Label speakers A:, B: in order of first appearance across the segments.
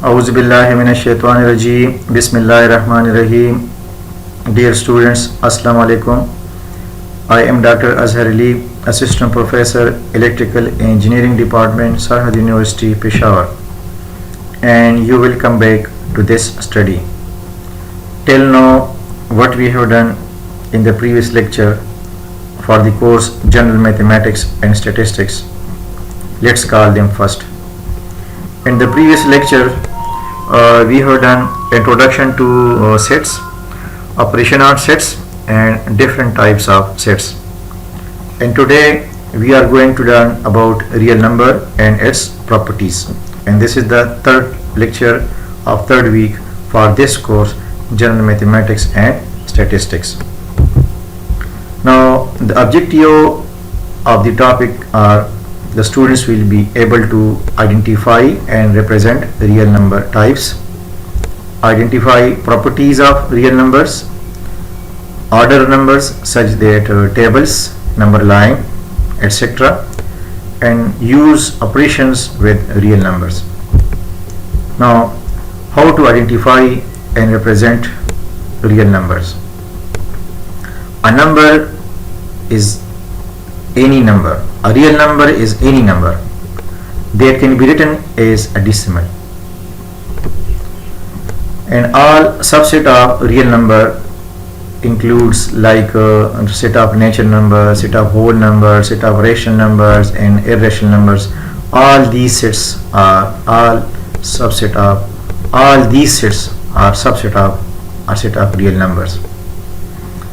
A: Auzubillahiminash-shaytanir-rajim. Bismillahir-rahmanir-rahim. Dear students, Assalamu alaikum. I am Dr. Azhar Ali, Assistant Professor, Electrical Engineering Department, Sarhad University, Peshawar, and you will come back to this study. Till now, what we have done in the previous lecture for the course General Mathematics and Statistics. Let's call them first. In the previous lecture, we have done introduction to sets, operation on sets, and different types of sets. And today we are going to learn about real number and its properties. And this is the third lecture of third week for this course, General Mathematics and Statistics. Now, the objective of the topic are the students will be able to identify and represent real number types, identify properties of real numbers, order numbers such that tables, number line, etc., and use operations with real numbers. Now, how to identify and represent real numbers? A number is any number. A real number is any number that can be written as a decimal. And all subset of real number includes like set of natural numbers, set of whole numbers, set of rational numbers, and irrational numbers. All these sets are subset of real numbers.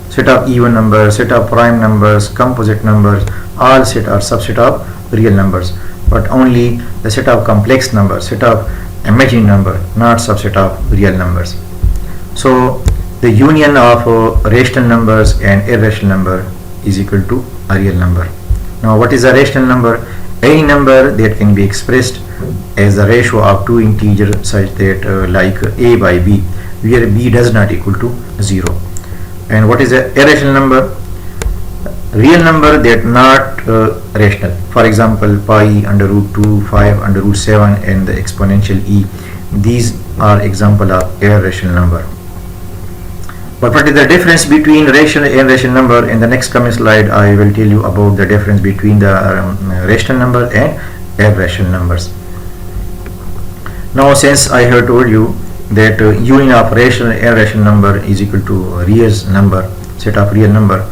A: Set of even numbers, set of prime numbers, composite numbers, all set are subset of real numbers, but only the set of complex numbers, set of imaginary number, not subset of real numbers. So the union of rational numbers and irrational number is equal to a real number. Now, what is a rational number? Any number that can be expressed as the ratio of two integers such that like a by b, where b does not equal to 0. And what is a irrational number? Real number that not rational. For example, pi under root 2, 5 under root 7, and the exponential e. These are example of irrational number. But what is the difference between rational and irrational number? In the next coming slide, I will tell you about the difference between the rational number and irrational numbers. Now, since I have told you that union of rational and irrational number is equal to real number, set of real number.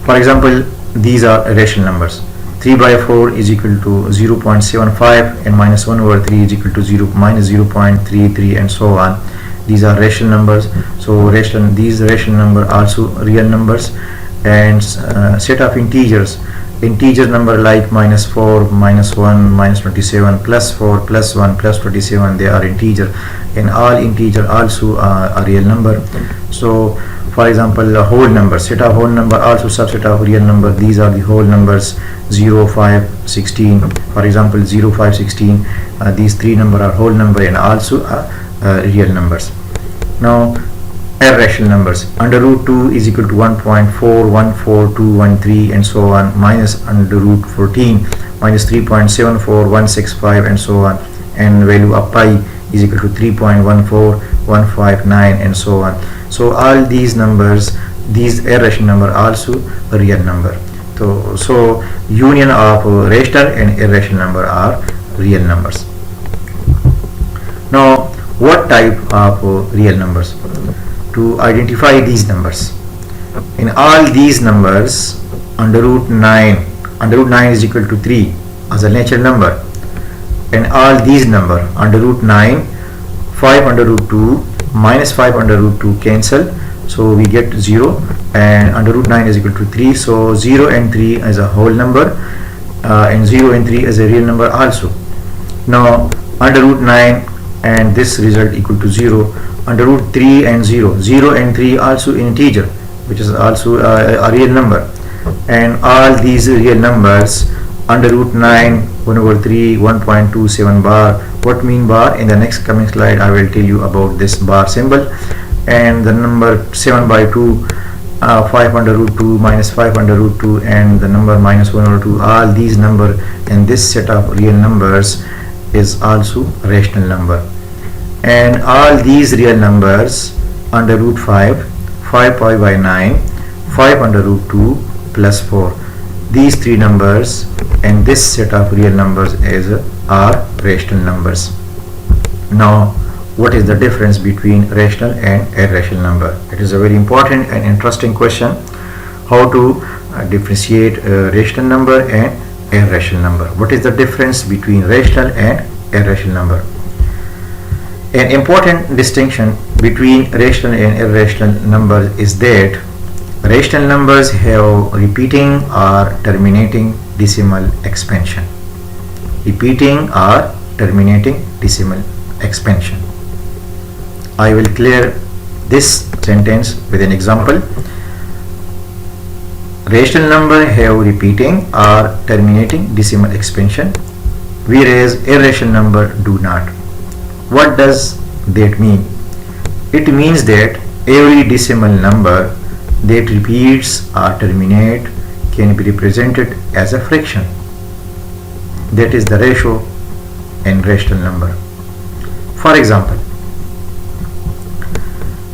A: For example, these are rational numbers. 3 by 4 is equal to 0.75 and minus 1 over 3 is equal to minus 0.33 and so on. These are rational numbers. So these rational numbers also real numbers. And set of integers. Integer number like minus 4, minus 1, minus 27, plus 4, plus 1, plus 27, they are integer, and all integer also are a real number. So for example, a whole number, set of whole number also subset of real number. These are the whole numbers 0, 5, 16. For example, 0, 5, 16, these three number are whole number and also real numbers. Now, irrational numbers. Under root 2 is equal to 1.414213 and so on, minus under root 14 minus 3.74165 and so on, and value of pi is equal to 3.14159 and so on. So all these numbers, these irrational number also a real number. So union of rational and irrational number are real numbers. Now, what type of real numbers? To identify these numbers, in all these numbers, under root 9 is equal to 3 as a natural number, and all these number under root 9, 5 under root 2, minus 5 under root 2 cancel, so we get 0, and under root 9 is equal to 3, so 0 and 3 as a whole number, and 0 and 3 as a real number also. Now, under root 9 and this result equal to 0, under root 3 and 0 and 3 also integer, which is also a real number, and all these real numbers under root 9, 1 over 3, 1.27 bar. What mean bar? In the next coming slide I will tell you about this bar symbol. And the number 7 by 2, 5 under root 2, minus 5 under root 2, and the number minus 1 over 2, all these number in this set of real numbers is also rational number. and all these real numbers under root 5, 5 pi by 9, 5 under root 2 plus 4. These three numbers and this set of real numbers are rational numbers. Now, what is the difference between rational and irrational number? It is a very important and interesting question, how to differentiate a rational number and irrational number. What is the difference between rational and irrational number? An important distinction between rational and irrational numbers is that rational numbers have repeating or terminating decimal expansion. Repeating or terminating decimal expansion. I will clear this sentence with an example. Rational number have repeating or terminating decimal expansion, whereas irrational number do not. What does that mean? It means that every decimal number that repeats or terminate can be represented as a fraction. That is the ratio in rational number. For example,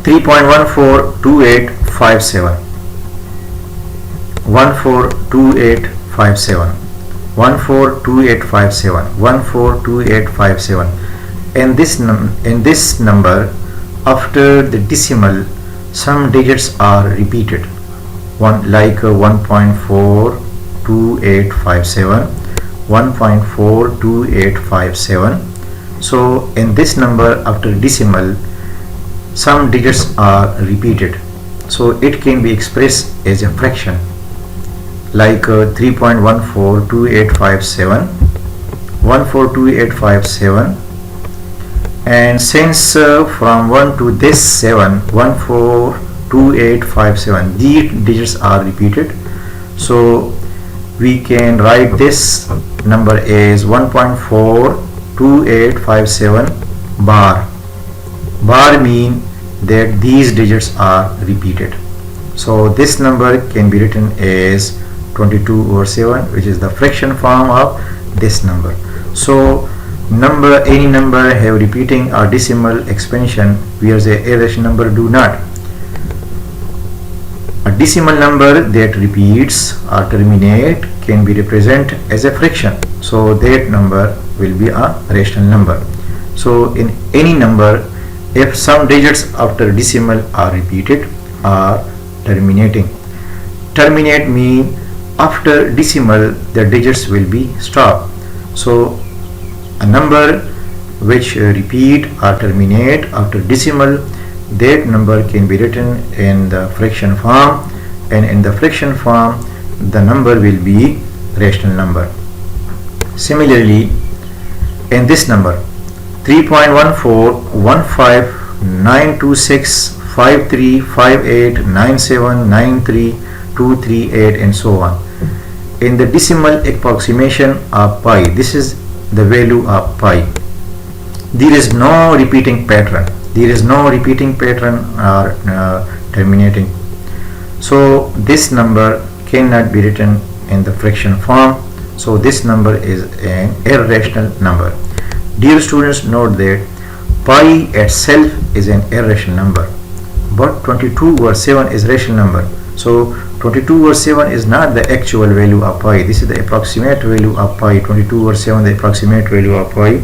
A: 3.142857, 142857, 142857, 142857. In this number, after the decimal, some digits are repeated. Like 1.42857, 1.42857. So in this number, after decimal, some digits are repeated. So it can be expressed as a fraction, like 3.142857, 142857. And since from 1 to this 7, 142857, these digits are repeated, so we can write this number as 1.42857 bar. Bar mean that these digits are repeated. So this number can be written as 22/7, which is the fraction form of this number. So any number have repeating or decimal expansion, whereas the irrational number do not. A decimal number that repeats or terminate can be represented as a fraction, so that number will be a rational number. So in any number, if some digits after decimal are repeated or terminating. Terminate mean after decimal the digits will be stopped. So a number which repeat or terminate after decimal, that number can be written in the fraction form, and in the fraction form the number will be rational number. Similarly, in this number 3.14159126535897932338 and so on. In the decimal approximation of pi, this is the value of pi. There is no repeating pattern. There is no repeating pattern or terminating. So this number cannot be written in the fraction form. So this number is an irrational number. Dear students, note that pi itself is an irrational number, but 22/7 is rational number. So 22/7 is not the actual value of pi. This is the approximate value of pi. 22/7 the approximate value of pi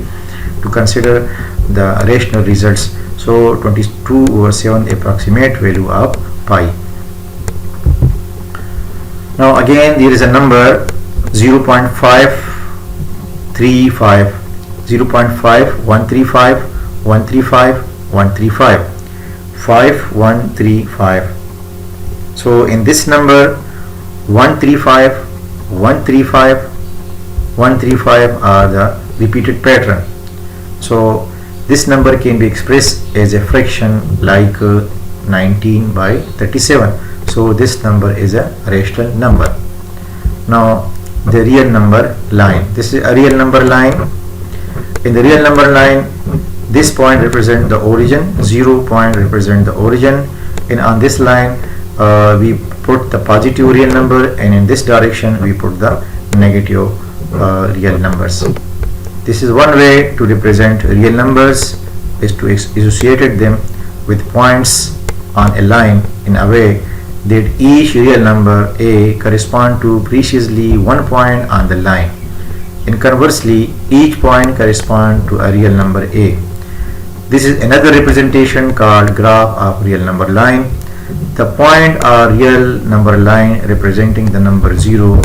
A: to consider the rational results. So 22/7 the approximate value of pi. Now again there is a number 0.535, 0.5135, 135, 135, 5135. So in this number 135, 135, 135 are the repeated pattern. So this number can be expressed as a fraction like 19/37. So this number is a rational number. Now the real number line. This is a real number line. In the real number line, this point represents the origin, 0 point represents the origin, and on this line we put the positive real number, and in this direction we put the negative real numbers. This is one way to represent real numbers is to associate them with points on a line in a way that each real number a correspond to precisely one point on the line, and conversely each point correspond to a real number a. This is another representation called graph of real number line. The point or real number line representing the number 0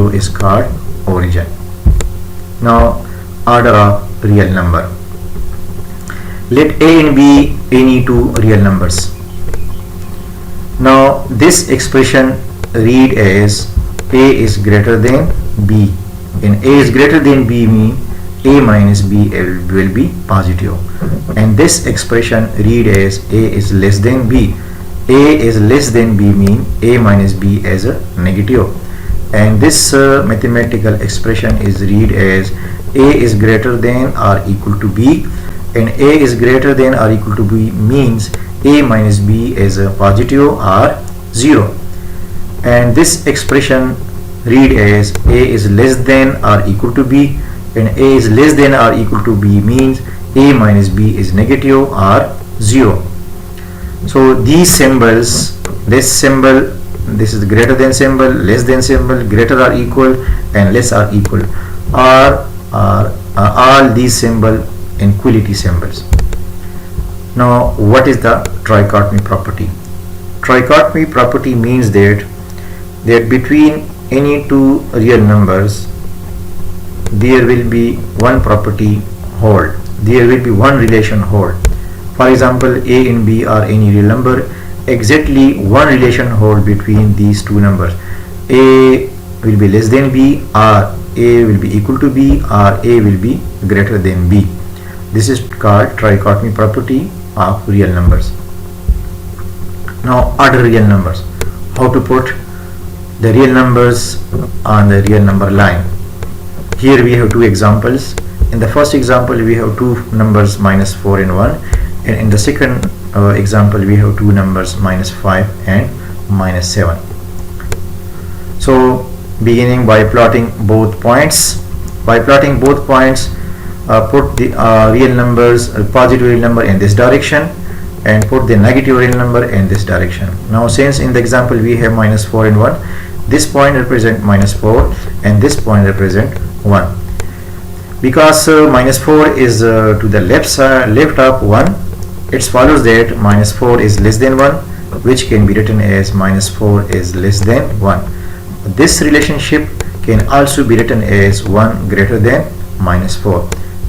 A: is called origin. Now, order of real number. Let a and b any two real numbers. Now this expression read as a is greater than b, and a is greater than b mean a minus b will be positive, and this expression read as a is less than b. A is less than b mean a minus b as a negative, and this mathematical expression is read as a is greater than or equal to b, and a is greater than or equal to b means a minus b is a positive or 0, and this expression read as a is less than or equal to b, and a is less than or equal to b means a minus b is negative or 0. So these symbols, this symbol, this is the greater than symbol, less than symbol, greater or equal, and less or equal, are all these symbol inequality symbols. Now what is the trichotomy property? Trichotomy property means that between any two real numbers there will be one property hold, there will be one relation hold. For example, a and b are any real number, exactly one relation hold between these two numbers. A will be less than b, or a will be equal to b, or a will be greater than b. This is called trichotomy property of real numbers. Now order real numbers. How to put the real numbers on the real number line? Here we have two examples. In the first example we have two numbers minus 4 and 1, and in the second example we have two numbers minus 5 and minus 7. So beginning by plotting both points, put the real numbers, positive real number in this direction, and put the negative real number in this direction. Now since in the example we have minus 4 and 1, this point represent minus 4 and this point represent 1. Because minus 4 is to the left of 1, it follows that minus 4 is less than 1, which can be written as minus 4 is less than 1. This relationship can also be written as 1 greater than minus 4,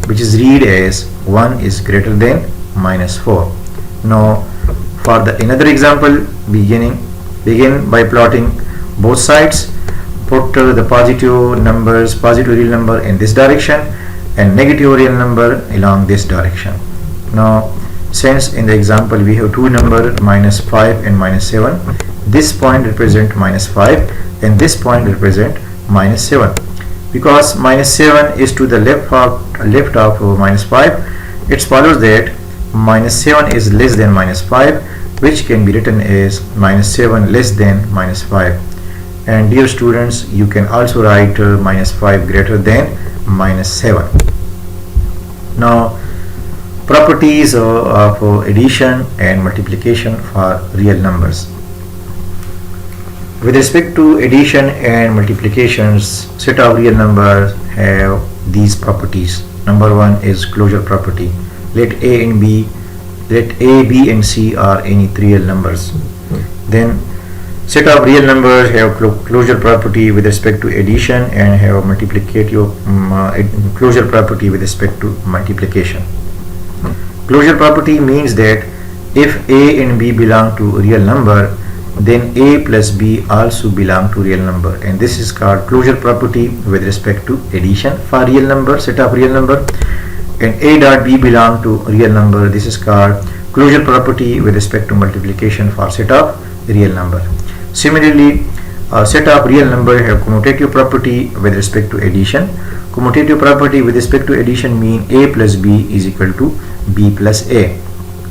A: which is read as 1 is greater than minus 4. Now for the another example, begin by plotting both sides. Put the positive real number in this direction and negative real number along this direction. Now since in the example we have two numbers minus 5 and minus 7, this point represent minus 5 and this point represent minus 7. Because minus 7 is to the left of minus 5, it follows that minus 7 is less than minus 5, which can be written as minus 7 less than minus 5. And dear students, you can also write minus 5 greater than minus 7. Now properties of addition and multiplication for real numbers. With respect to addition and multiplications, set of real numbers have these properties. Number 1 is closure property. Let a, b, and c are any three real numbers. Then set of real numbers have closure property with respect to addition and have multiplicative closure property with respect to multiplication. Closure property means that if a and b belong to real number, then a plus b also belong to real number, and this is called closure property with respect to addition for real number, set of real number. And a dot b belong to real number, this is called closure property with respect to multiplication for set of real number. Similarly, set of real number have commutative property with respect to addition. Commutative property with respect to addition mean a plus b is equal to b plus a.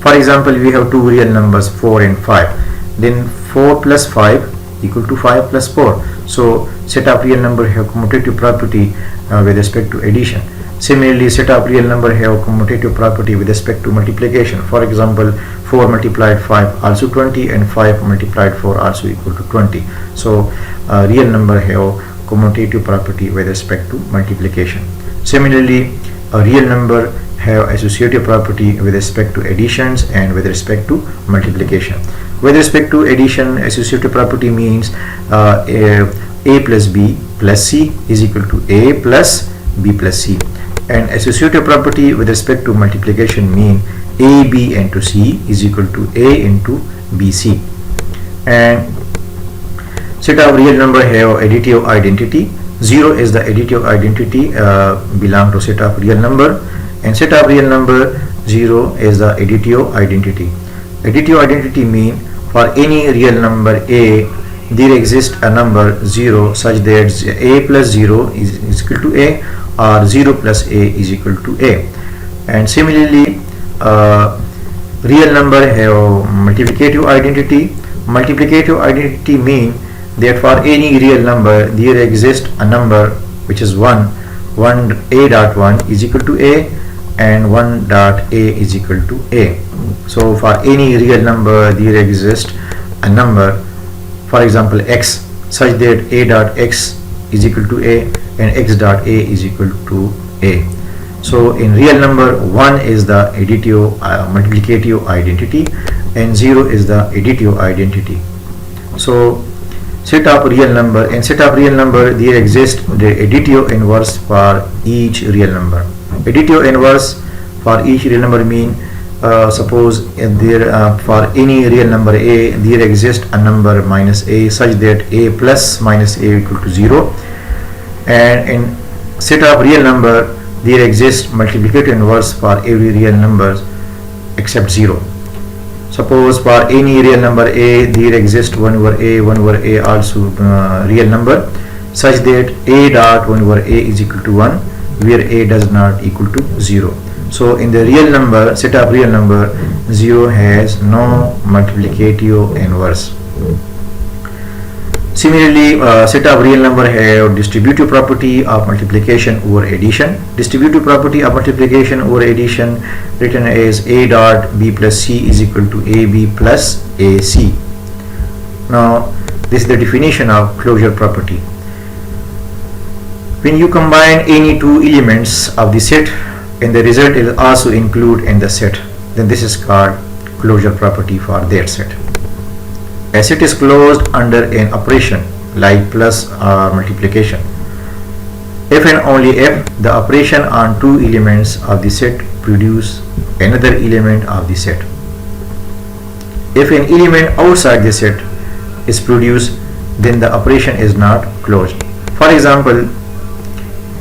A: For example, we have two real numbers 4 and 5, then 4 plus 5 equal to 5 plus 4. So set of real number have commutative property with respect to addition. Similarly, set of real number have commutative property with respect to multiplication. For example, 4 multiplied 5 also 20 and 5 multiplied 4 also equal to 20. So real number have commutative property with respect to multiplication. Similarly, a real number have associative property with respect to additions and with respect to multiplication. With respect to addition, associative property means a plus b plus c is equal to a plus b plus c, and associative property with respect to multiplication mean a b into c is equal to a into bc. And set of real number have additive identity. 0 is the additive identity belong to set of real number, and set of real number 0 is the additive identity. Additive identity mean for any real number a, there exists a number 0 such that a plus 0 is equal to a, or 0 plus a is equal to a. And similarly, real number have multiplicative identity. Multiplicative identity mean that for any real number there exists a number which is 1 a dot 1 is equal to a, and 1 dot a is equal to a. So for any real number there exists a number, for example x, such that a dot x is equal to a and x dot a is equal to a. So in real number 1 is the additive multiplicative identity, and 0 is the additive identity. So set of real number, and set of real number there exists the additive inverse for each real number. Additive inverse for each real number mean suppose there for any real number a there exists a number minus a such that a plus minus a equal to 0, and in set of real number there exists multiplicative inverse for every real number except 0. Suppose for any real number a there exists 1 over a also real number such that a dot 1 over a is equal to 1, where a does not equal to 0. So in the real number, set of real number, 0 has no multiplicative inverse. Similarly, set of real number have distributive property of multiplication over addition. Distributive property of multiplication over addition written as a dot b plus c is equal to ab plus ac. Now this is the definition of closure property. When you combine any two elements of the set and the result is also included in the set, then this is called closure property for that set. A set is closed under an operation like plus or multiplication if and only if the operation on two elements of the set produce another element of the set. If an element outside the set is produced, then the operation is not closed. For example,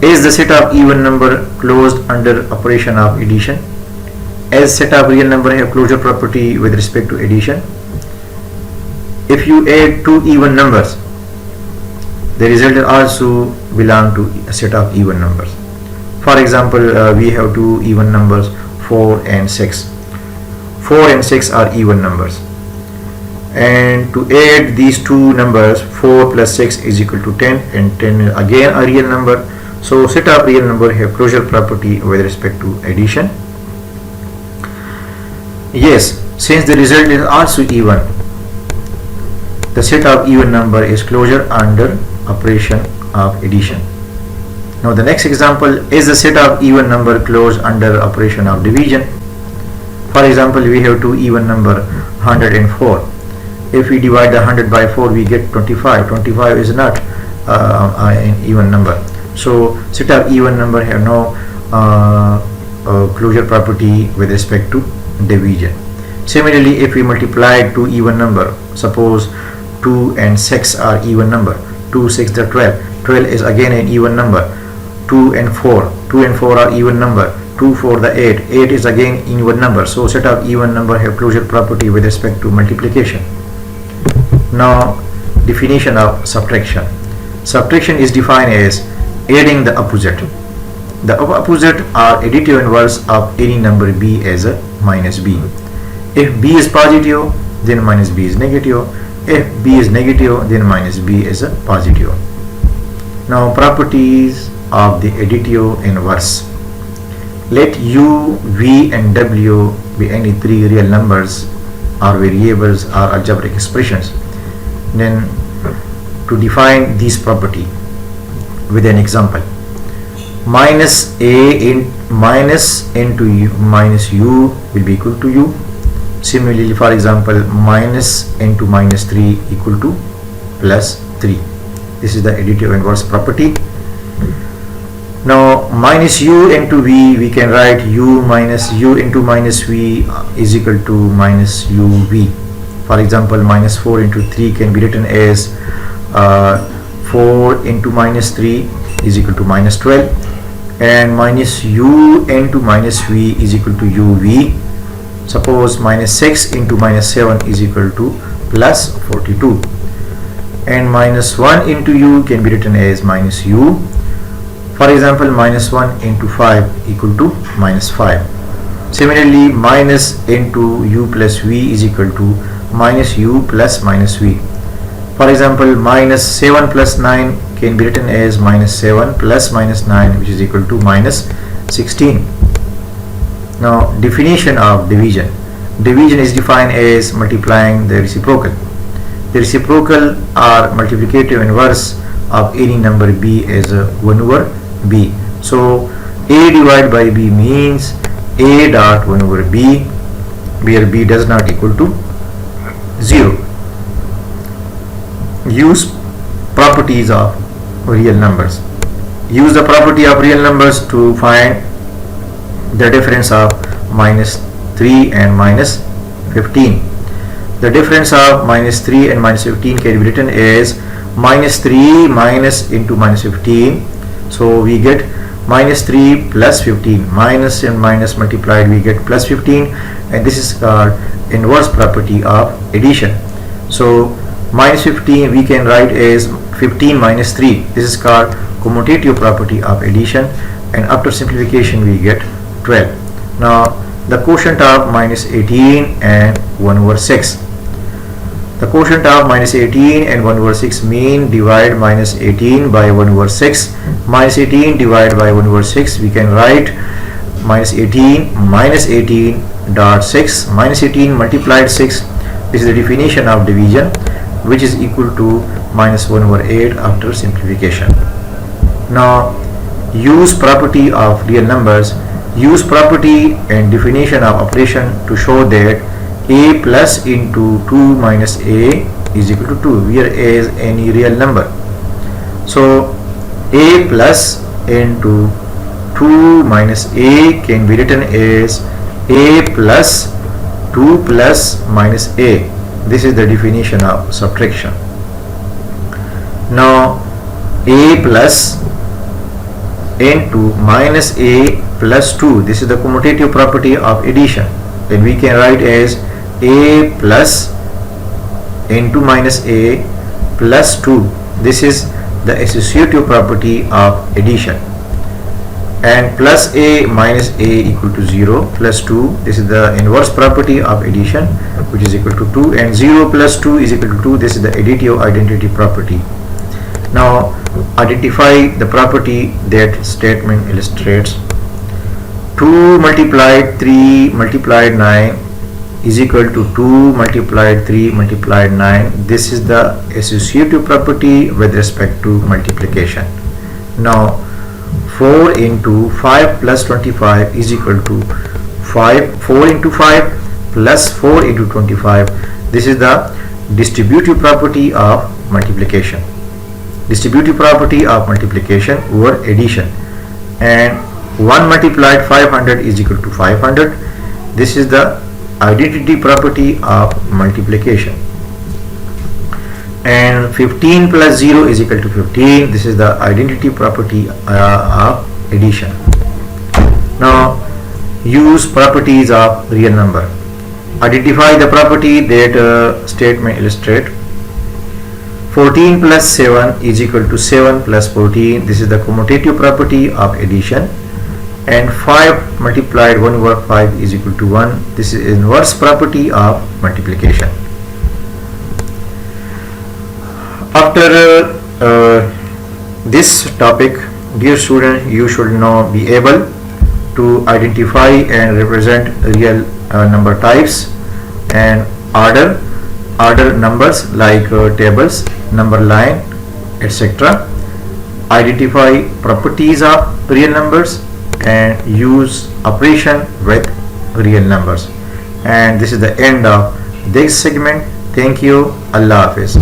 A: is the set of even number closed under operation of addition? As set of real number have closure property with respect to addition. If you add two even numbers, the result also belong to a set of even numbers. For example, we have two even numbers 4 and 6. 4 and 6 are even numbers, and to add these two numbers 4 plus 6 is equal to 10, and 10 is again a real number. So set of real number have closure property with respect to addition. Yes, since the result is also even, the set of even number is closure under operation of addition. Now the next example is the set of even number closed under operation of division. For example, we have two even number 100 and 4. If we divide the 100 by 4, we get 25. 25 is not an even number. So set of even number have no closure property with respect to division. Similarly, if we multiply two even number, suppose 2 and 6 are even number, 2 6 are 12. 12 is again an even number. 2 and 4 are even number. 2 4 the 8 is again even number. So set of even number have closure property with respect to multiplication. Now definition of subtraction. Subtraction is defined as adding the opposite. The opposite are additive inverse of any number b as a minus b. If b is positive, then minus b is negative. If b is negative, then minus b is a positive. Now properties of the additive inverse. Let u, v and w be any three real numbers or variables or algebraic expressions. Then to define this property with an example, minus into u minus u will be equal to u. Similarly, for example, minus into minus 3 equal to plus 3. This is the additive inverse property. Now minus u into v, we can write u into minus v is equal to minus uv. For example, minus 4 into 3 can be written as 4 into minus 3 is equal to minus 12, and minus u into minus v is equal to uv. Suppose minus 6 into minus 7 is equal to plus 42, and minus 1 into u can be written as minus u. For example, minus 1 into 5 equal to minus 5. Similarly, minus into u plus v is equal to minus u plus minus v. For example, minus 7 plus 9 can be written as minus 7 plus minus 9, which is equal to minus 16. Now, definition of division. Division is defined as multiplying the reciprocal. The reciprocal or multiplicative inverse of any number b is 1 over b. So a divided by b means a dot 1 over b, where b does not equal to 0. Use properties of real numbers. Use the property of real numbers to find the difference of minus 3 and minus 15. The difference of minus 3 and minus 15 can be written as minus 3 minus into minus 15. So we get minus 3 plus 15, minus and minus multiplied, we get plus 15, and this is called inverse property of addition. So minus 15 we can write as 15 minus 3. This is called commutative property of addition, and after simplification we get 12. Now the quotient of minus 18 and 1 over 6. The quotient of minus 18 and 1 over 6 mean divide minus 18 by 1 over 6. Minus 18 divided by 1 over 6, we can write minus 18 dot 6 minus 18 multiplied 6. This is the definition of division, which is equal to minus 1 over 8 after simplification. Now use property of real numbers. Use property and definition of operation to show that a plus into 2 minus a is equal to 2, whereas any real number. So a plus into 2 minus a can be written as a plus 2 plus minus a. This is the definition of subtraction. Now a plus into minus a plus 2, this is the commutative property of addition. Then we can write as a plus into minus a plus 2. This is the associative property of addition. And plus a minus a equal to 0 plus 2, this is the inverse property of addition, which is equal to 2, and 0 plus 2 is equal to 2. This is the additive identity property. Now identify the property that statement illustrates. 2 multiplied 3 multiplied 9 is equal to 2 multiplied 3 multiplied 9. This is the associative property with respect to multiplication. Now 4 into 5 plus 25 is equal to 4 into 5 plus 4 into 25. This is the distributive property of multiplication. Distributive property of multiplication over addition. And 1 multiplied 500 is equal to 500. This is the identity property of multiplication. And 15 plus 0 is equal to 15. This is the identity property of addition. Now use properties of real number. Identify the property that statement illustrate. 14 plus 7 is equal to 7 plus 14. This is the commutative property of addition. And 5 multiplied 1 over 5 is equal to 1. This is inverse property of multiplication. After this topic, dear student, you should now be able to identify and represent real number types, and order numbers like tables, number line, etc. Identify properties of real numbers and use operation with real numbers. And this is the end of this segment. Thank you. Allah Hafiz.